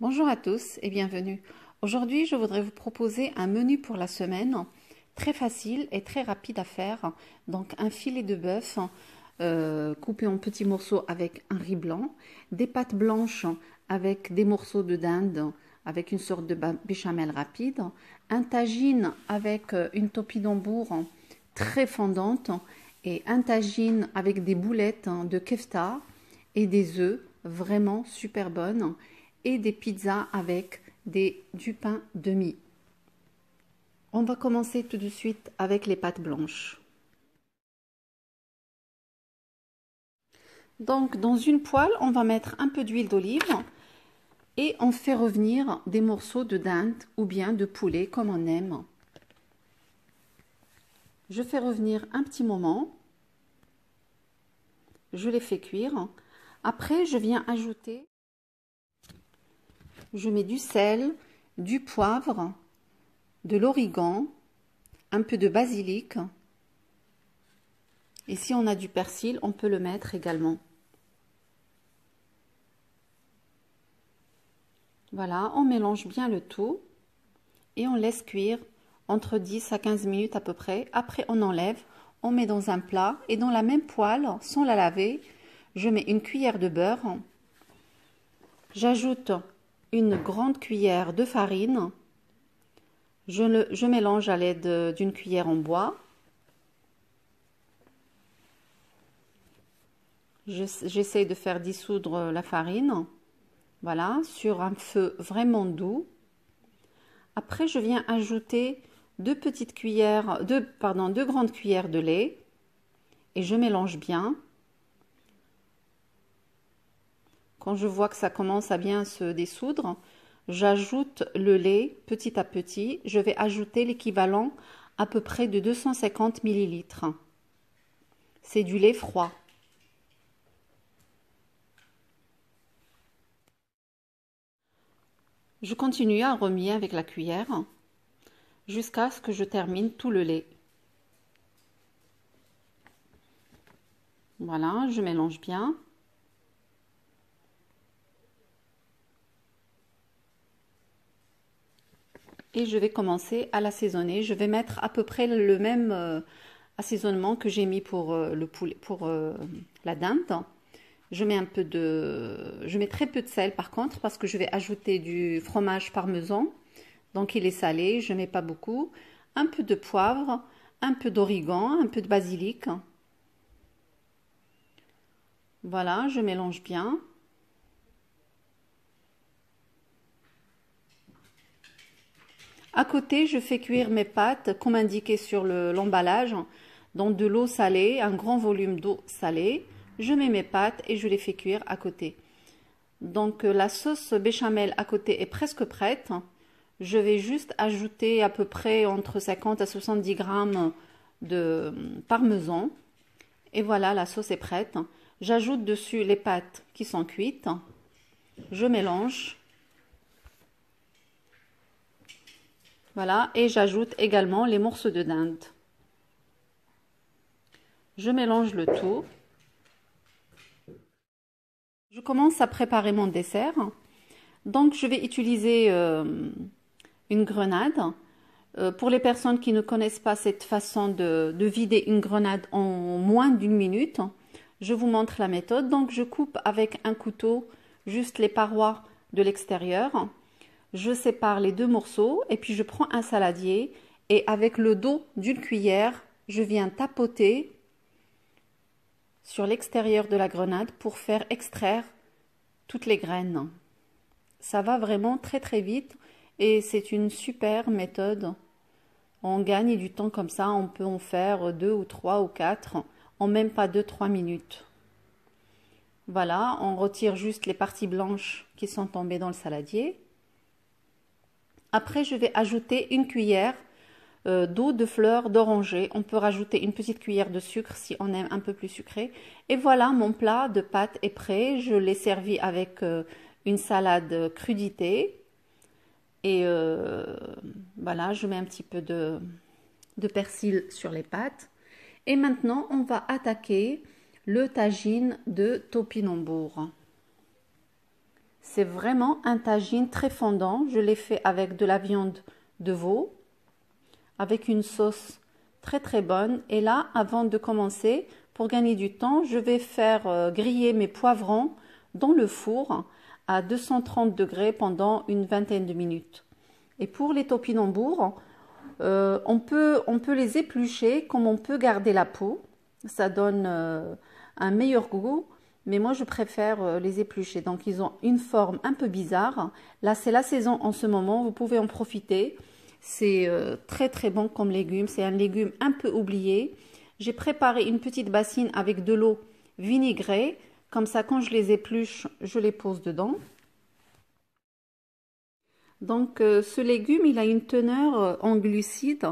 Bonjour à tous et bienvenue. Aujourd'hui, je voudrais vous proposer un menu pour la semaine, très facile et très rapide à faire. Donc un filet de bœuf coupé en petits morceaux avec un riz blanc, des pâtes blanches avec des morceaux de dinde avec une sorte de béchamel rapide, un tagine avec une topinambour très fondante et un tagine avec des boulettes de kefta et des œufs vraiment super bonnes et des pizzas avec du pain de mie. On va commencer tout de suite avec les pâtes blanches. Donc dans une poêle, on va mettre un peu d'huile d'olive et on fait revenir des morceaux de dinde ou bien de poulet comme on aime. Je fais revenir un petit moment. Je les fais cuire. Après, je viens ajouter, je mets du sel, du poivre, de l'origan, un peu de basilic. Et si on a du persil, on peut le mettre également. Voilà, on mélange bien le tout et on laisse cuire entre 10 à 15 minutes à peu près. Après, on enlève, on met dans un plat et dans la même poêle, sans la laver, je mets une cuillère de beurre. J'ajoute une grande cuillère de farine. Je mélange à l'aide d'une cuillère en bois. J'essaie de faire dissoudre la farine. Voilà, sur un feu vraiment doux. Après, je viens ajouter deux grandes cuillères de lait et je mélange bien. Quand je vois que ça commence à bien se dissoudre, j'ajoute le lait petit à petit. Je vais ajouter l'équivalent à peu près de 250 ml. C'est du lait froid. Je continue à remuer avec la cuillère jusqu'à ce que je termine tout le lait. Voilà, je mélange bien. Et je vais commencer à l'assaisonner. Je vais mettre à peu près le même assaisonnement que j'ai mis pour le poulet, pour la dinde. Je mets très peu de sel par contre parce que je vais ajouter du fromage parmesan. Donc il est salé, je ne mets pas beaucoup. Un peu de poivre, un peu d'origan, un peu de basilic. Voilà, je mélange bien. À côté, je fais cuire mes pâtes comme indiqué sur l'emballage dans de l'eau salée, un grand volume d'eau salée. Je mets mes pâtes et je les fais cuire à côté. Donc la sauce béchamel à côté est presque prête. Je vais juste ajouter à peu près entre 50 à 70 grammes de parmesan. Et voilà, la sauce est prête. J'ajoute dessus les pâtes qui sont cuites. Je mélange. Voilà, et j'ajoute également les morceaux de dinde. Je mélange le tout. Je commence à préparer mon dessert. Donc, je vais utiliser une grenade. Pour les personnes qui ne connaissent pas cette façon de vider une grenade en moins d'une minute, je vous montre la méthode. Donc, je coupe avec un couteau juste les parois de l'extérieur. Je sépare les deux morceaux et puis je prends un saladier et avec le dos d'une cuillère, je viens tapoter sur l'extérieur de la grenade pour faire extraire toutes les graines. Ça va vraiment très très vite et c'est une super méthode. On gagne du temps comme ça, on peut en faire 2 ou 3 ou 4 en même pas 2-3 minutes. Voilà, on retire juste les parties blanches qui sont tombées dans le saladier. Après, je vais ajouter une cuillère d'eau de fleurs d'oranger. On peut rajouter une petite cuillère de sucre si on aime un peu plus sucré. Et voilà, mon plat de pâtes est prêt. Je l'ai servi avec une salade crudité. Et voilà, je mets un petit peu de persil sur les pâtes. Et maintenant, on va attaquer le tagine de topinambour. C'est vraiment un tagine très fondant. Je l'ai fait avec de la viande de veau, avec une sauce très très bonne. Et là, avant de commencer, pour gagner du temps, je vais faire griller mes poivrons dans le four à 230 degrés pendant une vingtaine de minutes. Et pour les topinambours, on peut les éplucher comme on peut garder la peau. Ça donne un meilleur goût, mais moi je préfère les éplucher. Donc ils ont une forme un peu bizarre. Là c'est la saison en ce moment, vous pouvez en profiter. C'est très très bon comme légume, c'est un légume un peu oublié. J'ai préparé une petite bassine avec de l'eau vinaigrée. Comme ça, quand je les épluche, je les pose dedans. Donc, ce légume, il a une teneur en glucides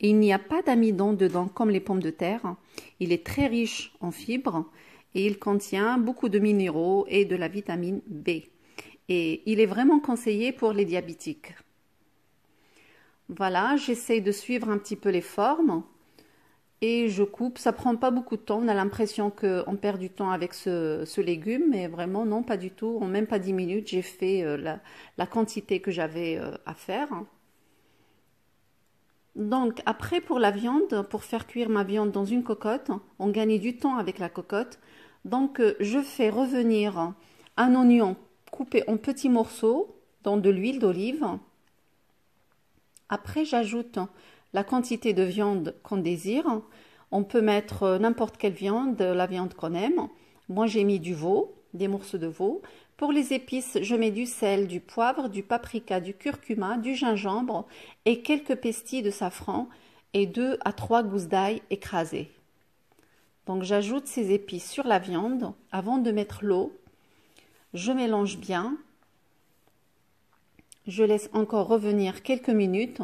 et il n'y a pas d'amidon dedans comme les pommes de terre. Il est très riche en fibres et il contient beaucoup de minéraux et de la vitamine B. Et il est vraiment conseillé pour les diabétiques. Voilà, j'essaie de suivre un petit peu les formes. Et je coupe, ça prend pas beaucoup de temps, on a l'impression qu'on perd du temps avec ce légume, mais vraiment non, pas du tout, en même pas 10 minutes, j'ai fait la quantité que j'avais à faire. Donc après pour la viande, pour faire cuire ma viande dans une cocotte, on gagne du temps avec la cocotte. Donc je fais revenir un oignon coupé en petits morceaux dans de l'huile d'olive. Après j'ajoute la quantité de viande qu'on désire. On peut mettre n'importe quelle viande, la viande qu'on aime. Moi, j'ai mis du veau, des morceaux de veau. Pour les épices, je mets du sel, du poivre, du paprika, du curcuma, du gingembre et quelques pestilles de safran et 2 à 3 gousses d'ail écrasées. Donc, j'ajoute ces épices sur la viande avant de mettre l'eau. Je mélange bien. Je laisse encore revenir quelques minutes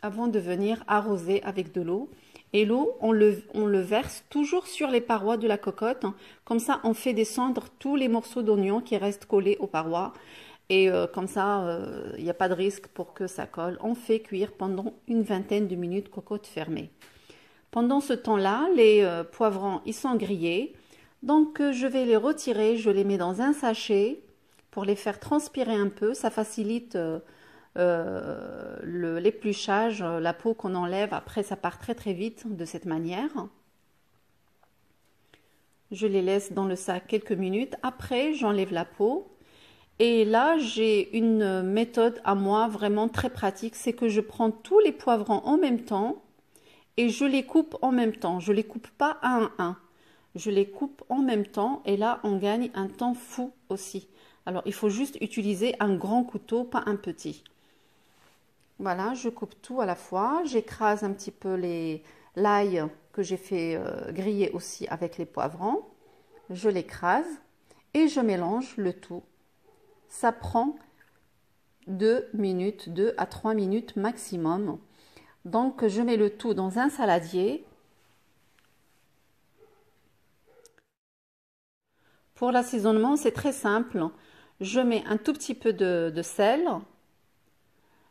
avant de venir arroser avec de l'eau. Et l'eau, on le verse toujours sur les parois de la cocotte. Comme ça, on fait descendre tous les morceaux d'oignon qui restent collés aux parois. Et comme ça, il n'y a pas de risque pour que ça colle. On fait cuire pendant une vingtaine de minutes, cocotte fermée. Pendant ce temps-là, les poivrons, ils sont grillés. Donc, je vais les retirer. Je les mets dans un sachet pour les faire transpirer un peu. Ça facilite l'épluchage, la peau qu'on enlève. Après, ça part très très vite de cette manière. Je les laisse dans le sac quelques minutes. Après, j'enlève la peau. Et là, j'ai une méthode à moi vraiment très pratique. C'est que je prends tous les poivrons en même temps et je les coupe en même temps. Je les coupe pas un à un. Je les coupe en même temps et là, on gagne un temps fou aussi. Alors, il faut juste utiliser un grand couteau, pas un petit. Voilà, je coupe tout à la fois. J'écrase un petit peu l'ail que j'ai fait griller aussi avec les poivrons. Je l'écrase et je mélange le tout. Ça prend 2 minutes, 2 à 3 minutes maximum. Donc, je mets le tout dans un saladier. Pour l'assaisonnement, c'est très simple. Je mets un tout petit peu de sel.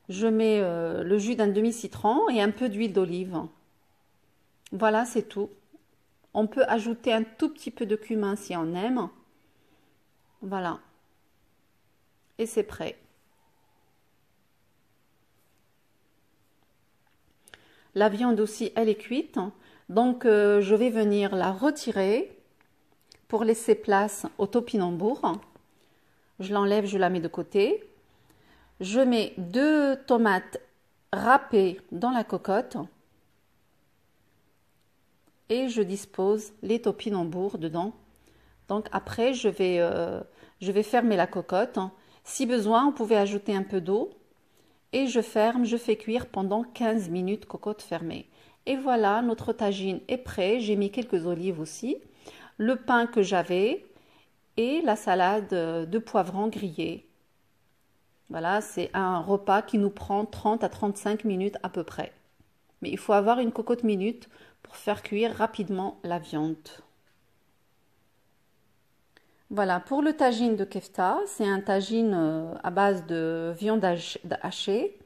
Je mets le jus d'un demi-citron et un peu d'huile d'olive. Voilà, c'est tout. On peut ajouter un tout petit peu de cumin si on aime. Voilà. Et c'est prêt. La viande aussi, elle est cuite. Donc, je vais venir la retirer pour laisser place au topinambour. Je l'enlève, je la mets de côté. Je mets 2 tomates râpées dans la cocotte. Et je dispose les topinambours dedans. Donc après, je vais fermer la cocotte. Si besoin, vous pouvez ajouter un peu d'eau. Et je ferme, je fais cuire pendant 15 minutes, cocotte fermée. Et voilà, notre tagine est prêt. J'ai mis quelques olives aussi. Le pain que j'avais et la salade de poivrons grillés. Voilà, c'est un repas qui nous prend 30 à 35 minutes à peu près. Mais il faut avoir une cocotte minute pour faire cuire rapidement la viande. Voilà, pour le tagine de kefta, c'est un tagine à base de viande hachée.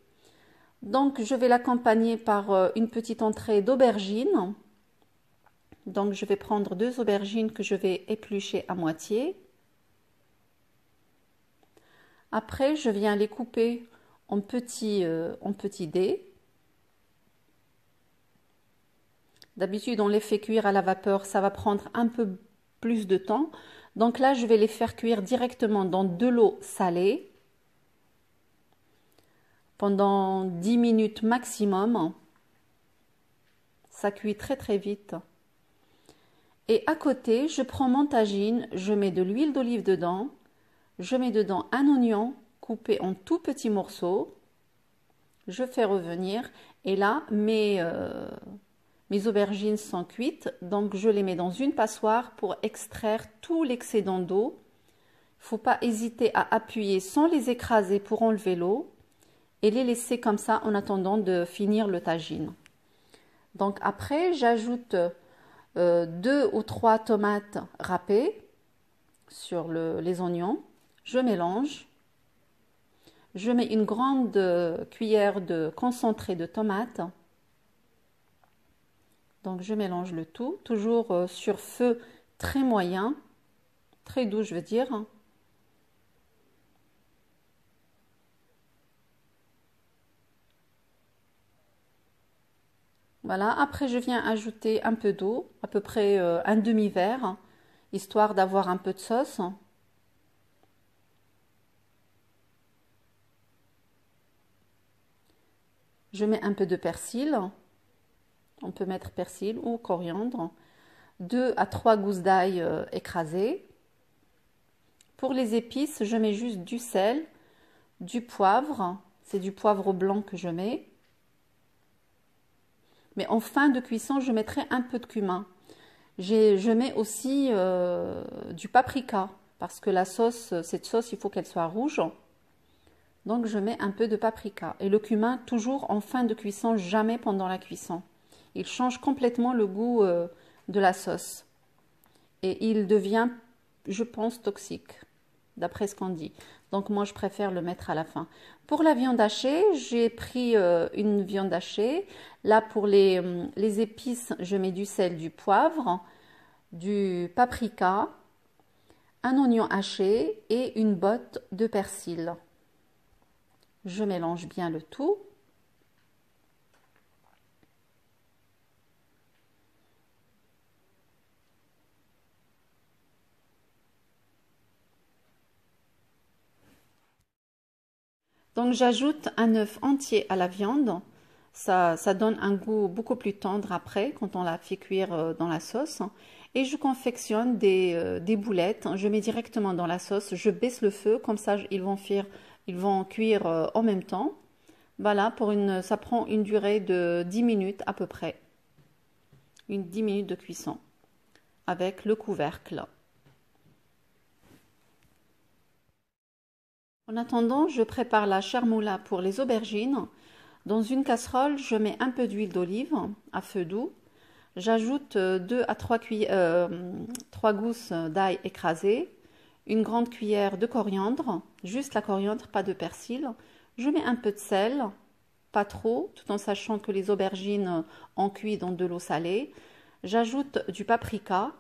Donc, je vais l'accompagner par une petite entrée d'aubergine. Donc je vais prendre 2 aubergines que je vais éplucher à moitié. Après, je viens les couper en petits dés. D'habitude, on les fait cuire à la vapeur, ça va prendre un peu plus de temps. Donc là, je vais les faire cuire directement dans de l'eau salée pendant 10 minutes maximum. Ça cuit très très vite. Et à côté, je prends mon tagine, je mets de l'huile d'olive dedans, je mets dedans un oignon coupé en tout petits morceaux. Je fais revenir et là, mes aubergines sont cuites, donc je les mets dans une passoire pour extraire tout l'excédent d'eau. Il ne faut pas hésiter à appuyer sans les écraser pour enlever l'eau et les laisser comme ça en attendant de finir le tagine. Donc après, j'ajoute 2 ou 3 tomates râpées sur les oignons. Je mélange. Je mets une grande cuillère de concentré de tomates. Donc je mélange le tout, toujours sur feu très moyen, très doux je veux dire. Voilà, après je viens ajouter un peu d'eau, à peu près un demi-verre, histoire d'avoir un peu de sauce. Je mets un peu de persil, on peut mettre persil ou coriandre, 2 à 3 gousses d'ail écrasées. Pour les épices, je mets juste du sel, du poivre, c'est du poivre blanc que je mets. Mais en fin de cuisson, je mettrai un peu de cumin. Je mets aussi du paprika, parce que la sauce, cette sauce, il faut qu'elle soit rouge. Donc je mets un peu de paprika. Et le cumin, toujours en fin de cuisson, jamais pendant la cuisson. Il change complètement le goût de la sauce. Et il devient, je pense, toxique, d'après ce qu'on dit. Donc moi, je préfère le mettre à la fin. Pour la viande hachée, j'ai pris une viande hachée. Là, pour les épices, je mets du sel, du poivre, du paprika, un oignon haché et une botte de persil. Je mélange bien le tout. Donc j'ajoute un œuf entier à la viande. Ça donne un goût beaucoup plus tendre après quand on la fait cuire dans la sauce. Et je confectionne des boulettes. Je mets directement dans la sauce. Je baisse le feu. Comme ça, ils vont cuire en même temps. Voilà, ça prend une durée de 10 minutes à peu près. 10 minutes de cuisson avec le couvercle. En attendant, je prépare la charmoula pour les aubergines. Dans une casserole, je mets un peu d'huile d'olive à feu doux. J'ajoute 2 à 3 gousses d'ail écrasées, une grande cuillère de coriandre, juste la coriandre, pas de persil. Je mets un peu de sel, pas trop, tout en sachant que les aubergines ont cuit dans de l'eau salée. J'ajoute du paprika.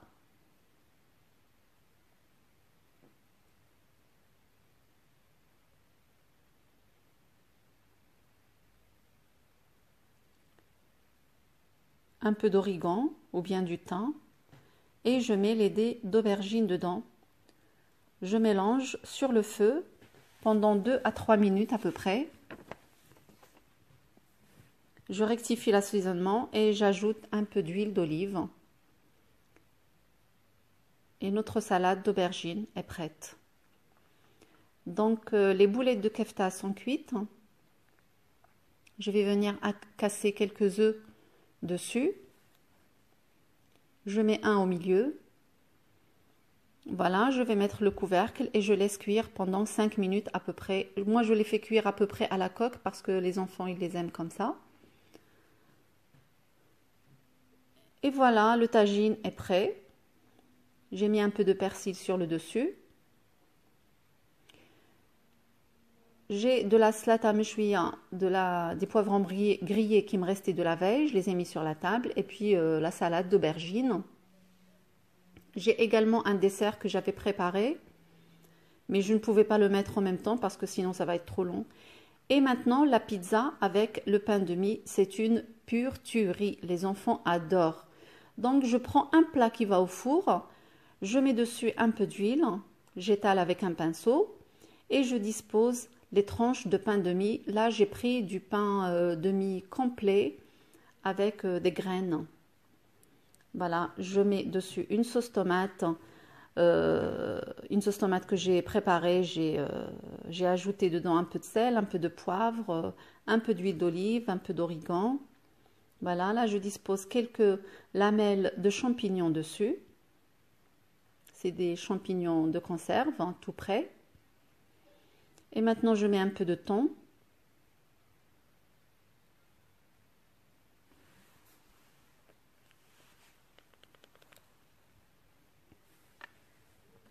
Un peu d'origan ou bien du thym et je mets les dés d'aubergine dedans. Je mélange sur le feu pendant 2 à 3 minutes à peu près. Je rectifie l'assaisonnement et j'ajoute un peu d'huile d'olive. Et notre salade d'aubergine est prête. Donc les boulettes de kefta sont cuites. Je vais venir casser quelques œufs dessus. Je mets un au milieu. Voilà, je vais mettre le couvercle et je laisse cuire pendant 5 minutes à peu près. Moi, je les fais cuire à peu près à la coque parce que les enfants, ils les aiment comme ça. Et voilà, le tagine est prêt. J'ai mis un peu de persil sur le dessus. J'ai de la slata meshouia, des poivrons grillés qui me restaient de la veille. Je les ai mis sur la table. Et puis la salade d'aubergine. J'ai également un dessert que j'avais préparé, mais je ne pouvais pas le mettre en même temps parce que sinon ça va être trop long. Et maintenant, la pizza avec le pain de mie, c'est une pure tuerie. Les enfants adorent. Donc, je prends un plat qui va au four, je mets dessus un peu d'huile, j'étale avec un pinceau et je dispose les tranches de pain de mie. Là, j'ai pris du pain de mie complet avec des graines. Voilà, je mets dessus une sauce tomate que j'ai préparée. J'ai ajouté dedans un peu de sel, un peu de poivre, un peu d'huile d'olive, un peu d'origan. Voilà, là je dispose quelques lamelles de champignons dessus. C'est des champignons de conserve, hein, tout prêt. Et maintenant je mets un peu de thon.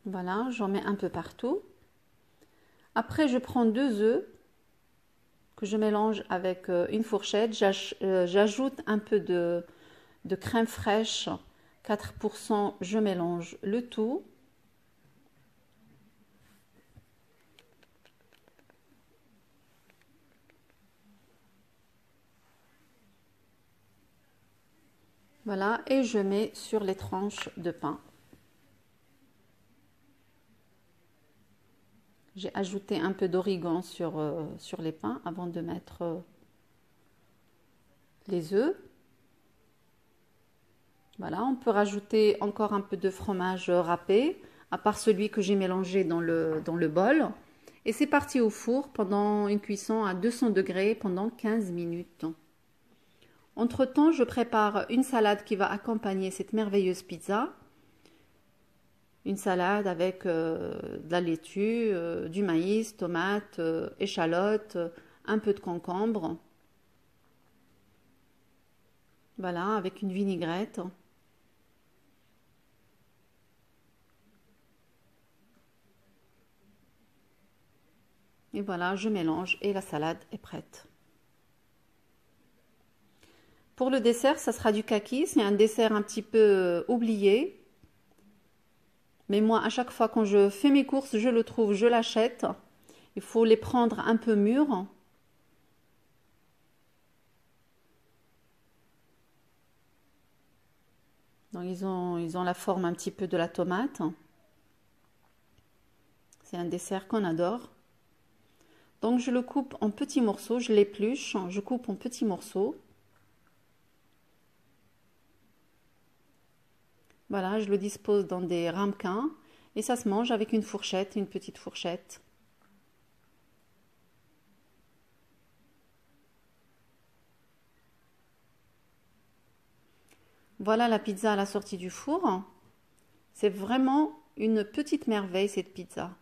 Voilà, j'en mets un peu partout. Après, je prends 2 œufs que je mélange avec une fourchette. J'ajoute un peu de crème fraîche, 4%. Je mélange le tout. Voilà, et je mets sur les tranches de pain. J'ai ajouté un peu d'origan sur les pains avant de mettre les œufs. Voilà, on peut rajouter encore un peu de fromage râpé, à part celui que j'ai mélangé dans le bol. Et c'est parti au four pendant une cuisson à 200 degrés pendant 15 minutes. Entre-temps, je prépare une salade qui va accompagner cette merveilleuse pizza. Une salade avec de la laitue, du maïs, tomates, échalotes, un peu de concombre. Voilà, avec une vinaigrette. Et voilà, je mélange et la salade est prête. Pour le dessert, ça sera du kaki. C'est un dessert un petit peu oublié. Mais moi, à chaque fois quand je fais mes courses, je le trouve, je l'achète. Il faut les prendre un peu mûrs. Donc, ils ont la forme un petit peu de la tomate. C'est un dessert qu'on adore. Donc, je le coupe en petits morceaux, je l'épluche, je coupe en petits morceaux. Voilà, je le dispose dans des ramequins et ça se mange avec une fourchette, une petite fourchette. Voilà la pizza à la sortie du four. C'est vraiment une petite merveille cette pizza.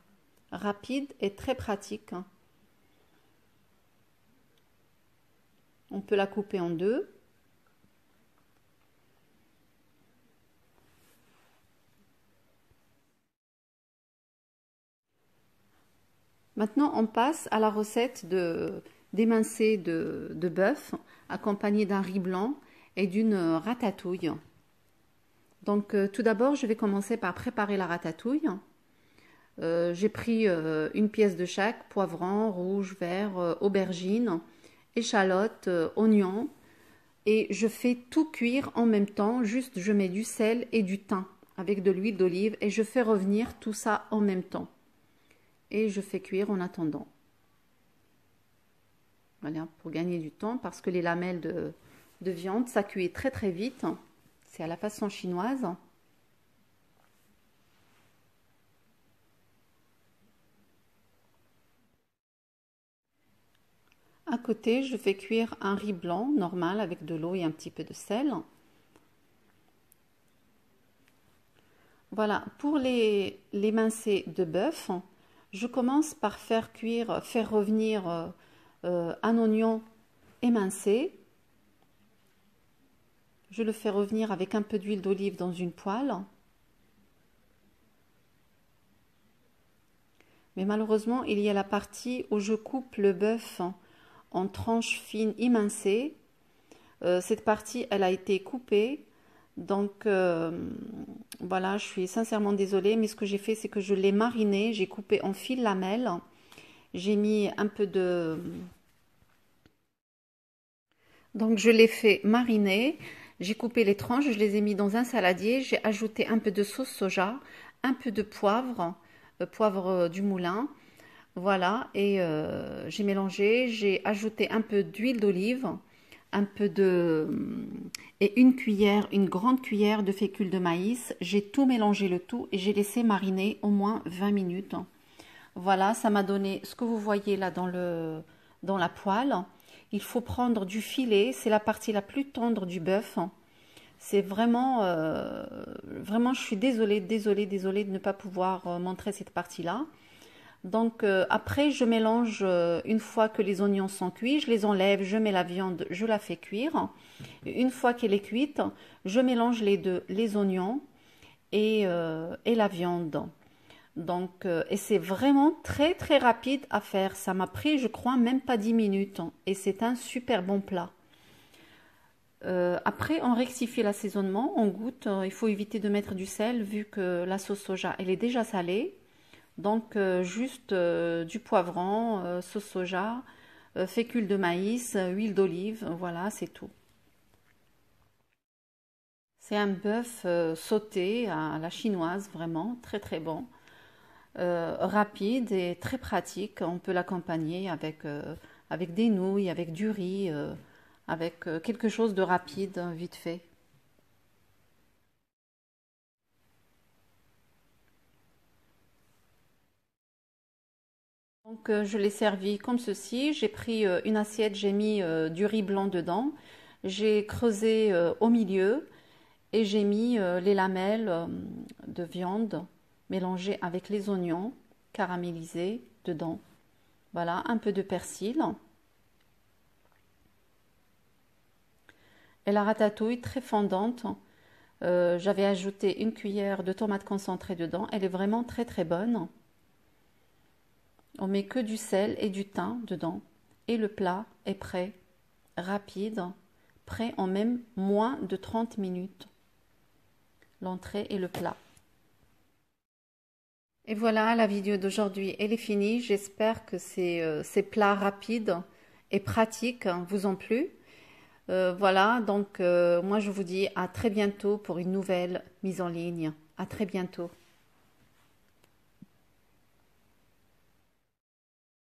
Rapide et très pratique. On peut la couper en deux. Maintenant, on passe à la recette d'émincé de bœuf accompagné d'un riz blanc et d'une ratatouille. Donc, tout d'abord, je vais commencer par préparer la ratatouille. J'ai pris une pièce de chaque, poivron, rouge, vert, aubergine, échalote, oignon. Et je fais tout cuire en même temps, juste je mets du sel et du thym avec de l'huile d'olive et je fais revenir tout ça en même temps. Et je fais cuire en attendant. Voilà, pour gagner du temps parce que les lamelles de viande, ça cuit très très vite. C'est à la façon chinoise. À côté, je fais cuire un riz blanc normal avec de l'eau et un petit peu de sel. Voilà, pour les mincées de bœuf, je commence par faire revenir un oignon émincé. Je le fais revenir avec un peu d'huile d'olive dans une poêle. Mais malheureusement, il y a la partie où je coupe le bœuf en tranches fines émincées. Cette partie, elle a été coupée. Donc voilà, je suis sincèrement désolée, mais ce que j'ai fait, c'est que je l'ai mariné, j'ai coupé en fil lamelle, j'ai mis un peu de... Donc je l'ai fait mariner, j'ai coupé les tranches, je les ai mis dans un saladier, j'ai ajouté un peu de sauce soja, un peu de poivre, poivre du moulin, voilà, et j'ai mélangé, j'ai ajouté un peu d'huile d'olive, un peu de... et une cuillère, une grande cuillère de fécule de maïs. J'ai tout mélangé le tout et j'ai laissé mariner au moins 20 minutes. Voilà, ça m'a donné ce que vous voyez là dans la poêle. Il faut prendre du filet, c'est la partie la plus tendre du bœuf. C'est vraiment, vraiment, je suis désolée de ne pas pouvoir montrer cette partie-là. Donc après, je mélange une fois que les oignons sont cuits, je les enlève, je mets la viande, je la fais cuire. Une fois qu'elle est cuite, je mélange les deux, les oignons et la viande. Donc, et c'est vraiment très très rapide à faire. Ça m'a pris, je crois, même pas 10 minutes. Et c'est un super bon plat. Après, on rectifie l'assaisonnement, on goûte. Il faut éviter de mettre du sel vu que la sauce soja, elle est déjà salée. Donc, juste du poivron, sauce soja, fécule de maïs, huile d'olive, voilà, c'est tout. C'est un bœuf sauté à la chinoise, vraiment, très très bon. Rapide et très pratique. On peut l'accompagner avec des nouilles, avec du riz, avec quelque chose de rapide, vite fait. Donc, je l'ai servi comme ceci. J'ai pris une assiette, j'ai mis du riz blanc dedans. J'ai creusé au milieu et j'ai mis les lamelles de viande mélangées avec les oignons caramélisés dedans. Voilà, un peu de persil. Et la ratatouille très fondante. J'avais ajouté une cuillère de tomate concentrée dedans. Elle est vraiment très très bonne. On met que du sel et du thym dedans. Et le plat est prêt, rapide, prêt en même moins de 30 minutes. L'entrée et le plat. Et voilà, la vidéo d'aujourd'hui, elle est finie. J'espère que ces plats rapides et pratiques vous ont plu. Voilà, donc moi je vous dis à très bientôt pour une nouvelle mise en ligne. À très bientôt.